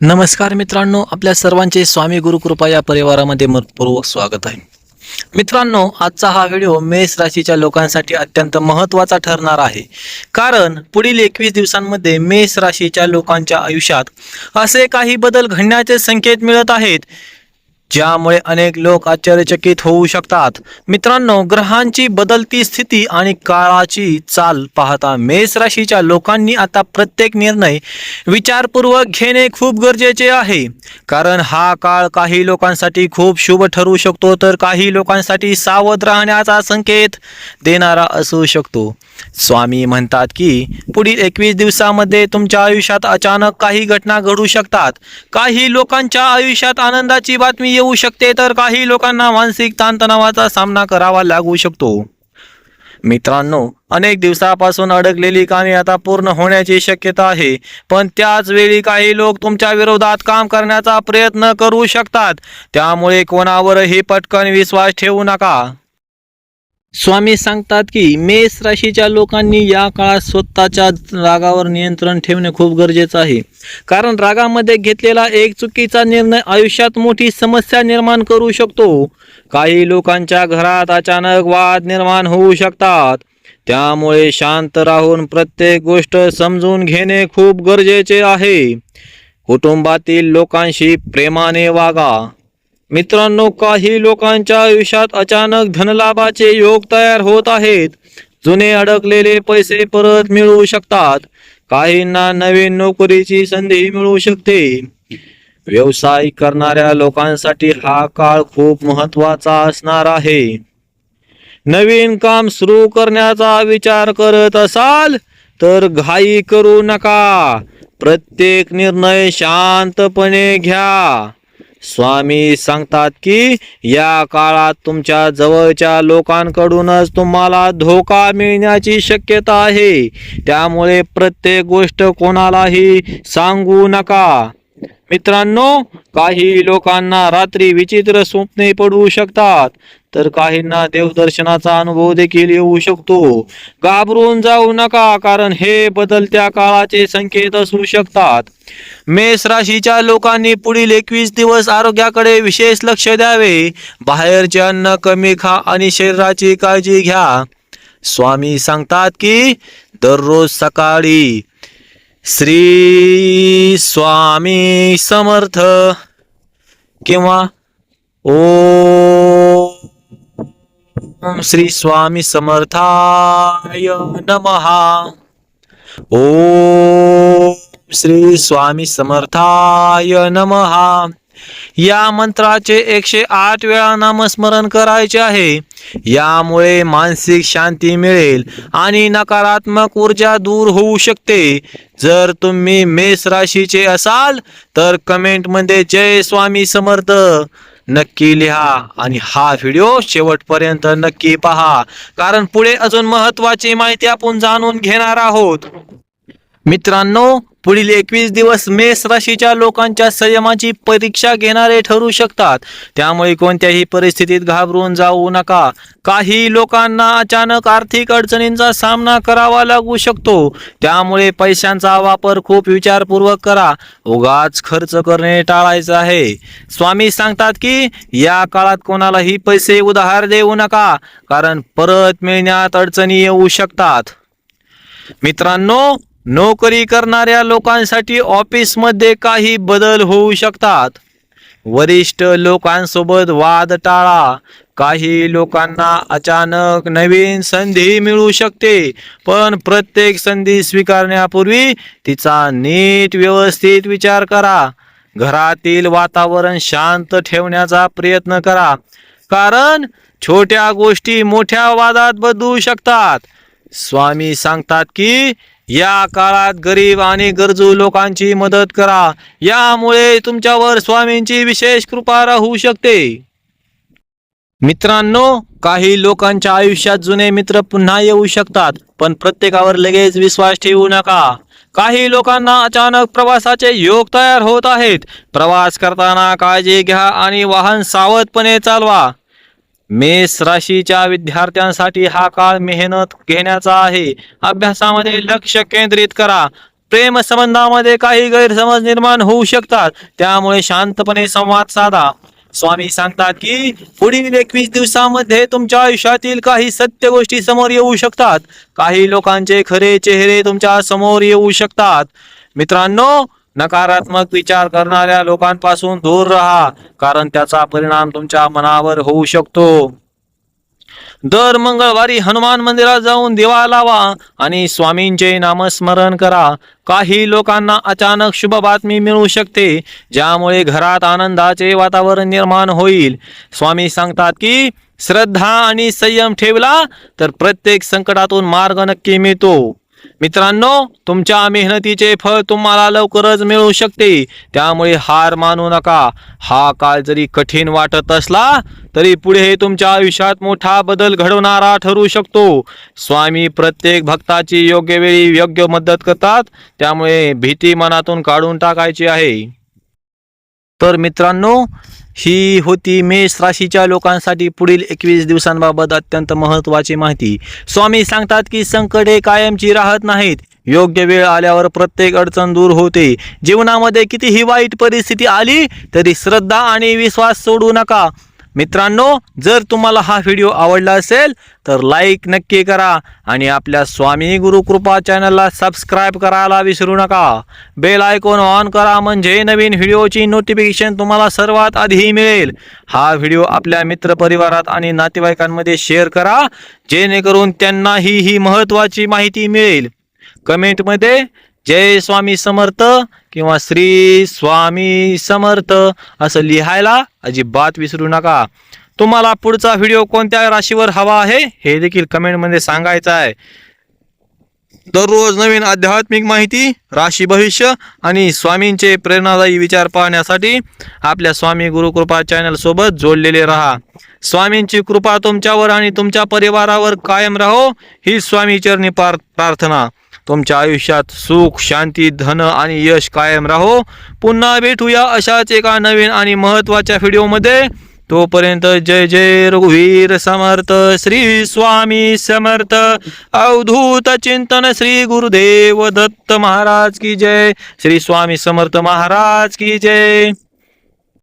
नमस्कार मित्रांनो, आपल्या सर्वांचे स्वामी गुरुकृपा या परिवारामध्ये मनपूर्वक स्वागत आहे. मित्रांनो, आजचा हा व्हिडिओ मेष राशीच्या लोकांसाठी अत्यंत महत्त्वाचा ठरणार आहे. कारण पुढील 21 दिवसांमध्ये मेष राशीच्या लोकांच्या आयुष्यात असे काही बदल घडण्याचे संकेत मिळत आहेत ज्यामुळे अनेक लोक आश्चर्यचकित होऊ शकतात. मित्रांनो, ग्रहांची बदलती स्थिती आणि काळाची चाल पाहता मेष राशीच्या लोकांनी आता प्रत्येक निर्णय विचारपूर्वक घेणे खूप गरजेचे आहे. कारण हा काळ काही लोकांसाठी खूप शुभ ठरू शकतो तर काही लोकांसाठी सावध राहण्याचा संकेत देणारा असू शकतो. स्वामी म्हणतात की पुढील 21 दिवसामध्ये तुमच्या आयुष्यात अचानक काही घटना घडू शकतात. काही लोकांच्या आयुष्यात आनंदाची बातमी येऊ शकते तर काही लोकांना मानसिक ताणतणावाचा सामना करावा लागू शकतो. मित्रांनो, अनेक दिवसापासून अडकलेली कामे आता पूर्ण होण्याची शक्यता आहे, पण त्याच वेळी काही लोक तुमच्या विरोधात काम करण्याचा प्रयत्न करू शकतात. त्यामुळे कोणावरही पटकन विश्वास ठेवू नका. स्वामी सांगतात की मेष राशीच्या लोकांनी या काळात स्वतःच्या रागावर नियंत्रण ठेवणे खूप गरजेचं आहे. कारण रागामध्ये घेतलेला एक चुकीचा निर्णय आयुष्यात मोठी समस्या निर्माण करू शकतो. काही लोकांच्या घरात अचानक वाद निर्माण होऊ शकतात. त्यामुळे शांत राहून प्रत्येक गोष्ट समजून घेणे खूप गरजेचे आहे. कुटुंबातील लोकांशी प्रेमाने वागा. मित्रांनो, काही लोकांच्या आयुष्यात अचानक धनलाभाचे योग तयार होत आहेत. जुने अडकलेले पैसे परत मिळू शकतात. काहींना नवीन नोकरीची संधी मिळू शकते. व्यवसाय करणाऱ्या लोकांसाठी हा काळ खूप महत्त्वाचा असणार आहे. नवीन काम सुरू करण्याचा विचार करत असाल तर घाई करू नका. प्रत्येक निर्णय शांतपणे घ्या. स्वामी सांगतात की या काळात तुमच्या जवळच्या लोकांकडूनच तुम्हाला धोका मिळण्याची शक्यता आहे. त्यामुळे प्रत्येक गोष्ट कोणालाही सांगू नका. मित्रांनो, काही लोकांना रात्री विचित्र स्वप्ने पडू शकतात तर काहींना देवदर्शनाचा अनुभव देखील येऊ शकतो. घाबरून जाऊ नका, कारण हे बदलत्या काळाचे संकेत असू शकतात. मेष राशीच्या लोकांनी पुढील 21 दिवस आरोग्याकडे विशेष लक्ष द्यावे. बाहेरचे अन्न कमी खा आणि शरीराची काळजी घ्या. स्वामी सांगतात की दररोज सकाळी श्री स्वामी समर्थ किंवा ओम श्री स्वामी समर्थाय नमः, ओम श्री स्वामी समर्थाय नमः या मंत्राचे 108 वेळा नामस्मरण करायचे आहे. यामुळे मानसिक शांती मिळेल आणि नकारात्मक ऊर्जा दूर होऊ शकते. जर तुम्ही मेष राशीचे असाल तर कमेंटमध्ये जय स्वामी समर्थ नक्की लिहा आणि हा व्हिडिओ शेवटपर्यंत नक्की पहा, कारण पुढे अजून महत्त्वाची माहिती आपण जाणून घेणार आहोत. मित्रांनो, पुढील 21 दिवस मेष राशीच्या लोकांच्या संयमाची परीक्षा घेणारे ठरू शकतात. त्यामुळे कोणत्याही परिस्थितीत घाबरून जाऊ नका. काही लोकांना अचानक आर्थिक अडचणींचा सामना करावा लागू शकतो. त्यामुळे पैशांचा वापर खूप विचारपूर्वक करा. उगाच खर्च करणे टाळायचे आहे. स्वामी सांगतात की या काळात कोणालाही पैसे उधार देऊ नका, कारण परत मिळण्यात अडचणी येऊ शकतात. मित्रांनो, नोकरी करणाऱ्या लोकांसाठी ऑफिसमध्ये काही बदल होऊ शकतात. वरिष्ठ लोकांसोबत वाद टाळा. काही लोकांना अचानक नवीन संधी मिळू शकते, पण प्रत्येक संधी स्वीकारण्यापूर्वी तिचा नीट व्यवस्थित विचार करा. घरातील वातावरण शांत ठेवण्याचा प्रयत्न करा, कारण छोट्या गोष्टी मोठ्या वादात बदलू शकतात. स्वामी सांगतात की या काळात गरीब आणि गरजू लोकांची मदत करा. यामुळे तुमच्यावर स्वामींची विशेष कृपा राहू शकते. मित्रांनो, काही लोकांच्या आयुष्यात जुने मित्र पुन्हा येऊ शकतात, पण प्रत्येकावर लगेच विश्वास ठेवू नका. काही लोकांना अचानक प्रवासाचे योग तयार होत आहेत. प्रवास करताना काळजी घ्या आणि वाहन सावधपणे चालवा. मेष राशीच्या विद्यार्थ्यांसाठी हा काळ मेहनत घेण्याचा आहे. अभ्यासामध्ये लक्ष केंद्रित करा. प्रेम संबंधामध्ये काही गैरसमज निर्माण होऊ शकतात, त्यामुळे शांतपणे संवाद साधा. स्वामी सांगतात की पुढील 21 दिवसांमध्ये तुमच्या आयुष्यातील काही सत्य गोष्टी समोर येऊ शकतात. काही लोकांचे खरे चेहरे तुमच्या समोर येऊ शकतात. मित्रांनो, नकारात्मक विचार करणाऱ्या लोकांपासून दूर राहा, कारण त्याचा परिणाम तुमच्या मनावर होऊ शकतो. दर मंगळवारी हनुमान मंदिरात जाऊन दिवा लावा आणि स्वामींचे नामस्मरण करा. काही लोकांना अचानक शुभ बातमी मिळू शकते, ज्यामुळे घरात आनंदाचे वातावरण निर्माण होईल. स्वामी सांगतात की श्रद्धा आणि संयम ठेवला तर प्रत्येक संकटातून मार्ग नक्की मिळतो. मित्रांनो, तुमच्या मेहनतीचे फळ तुम्हाला लवकरच मिळू शकते, त्यामुळे हार मानू नका. हा काळ जरी कठीण वाटत असला तरी पुढे तुमच्या आयुष्यात मोठा बदल घडवणारा ठरू शकतो. स्वामी प्रत्येक भक्ताची योग्य वेळी योग्य मदत करतात, त्यामुळे भीती मनातून काढून टाकायची आहे. तर मित्रांनो, ही होती मेष राशीच्या लोकांसाठी पुढील 21 दिवसांबाबत अत्यंत महत्त्वाची माहिती. स्वामी सांगतात की संकटे कायमची राहत नाहीत. योग्य वेळ आल्यावर प्रत्येक अडचण दूर होते. जीवनामध्ये कितीही वाईट परिस्थिती आली तरी श्रद्धा आणि विश्वास सोडू नका. मित्रांनो, जर तुम्हाला हा व्हिडिओ आवडला असेल तर लाईक नक्की करा आणि आपल्या स्वामी गुरुकृपा चॅनलला सबस्क्राईब करायला विसरू नका. बेल आयकॉन ऑन करा, म्हणजे नवीन व्हिडिओची नोटिफिकेशन तुम्हाला सर्वात आधी मिळेल. हा व्हिडिओ आपल्या मित्रपरिवारात आणि नातेवाईकांमध्ये शेअर करा, जेणेकरून त्यांनाही ही महत्त्वाची माहिती मिळेल. कमेंटमध्ये जय स्वामी समर्थ किंवा श्री स्वामी समर्थ असं लिहायला अजिबात विसरू नका. तुम्हाला पुढचा व्हिडिओ कोणत्या राशीवर हवा आहे हे देखील कमेंटमध्ये सांगायचं आहे. दररोज नवीन आध्यात्मिक माहिती, राशी भविष्य आणि स्वामींचे प्रेरणादायी विचार पाहण्यासाठी आपल्या स्वामी गुरुकृपा चॅनल सोबत जोडलेले राहा. स्वामींची कृपा तुमच्यावर आणि तुमच्या परिवारावर कायम राहो, ही स्वामी चरणी प्रार्थना. तुमच्या आयुष्यात सुख, शांती, धन आणि यश कायम राहो. पुन्हा भेटूया अशाच एका नवीन आणि महत्त्वाच्या व्हिडिओमध्ये. तोपर्यंत जय जय रघुवीर समर्थ. श्री स्वामी समर्थ. अवधूत चिंतन श्री गुरुदेव दत्त महाराज की जय. श्री स्वामी समर्थ महाराज की जय.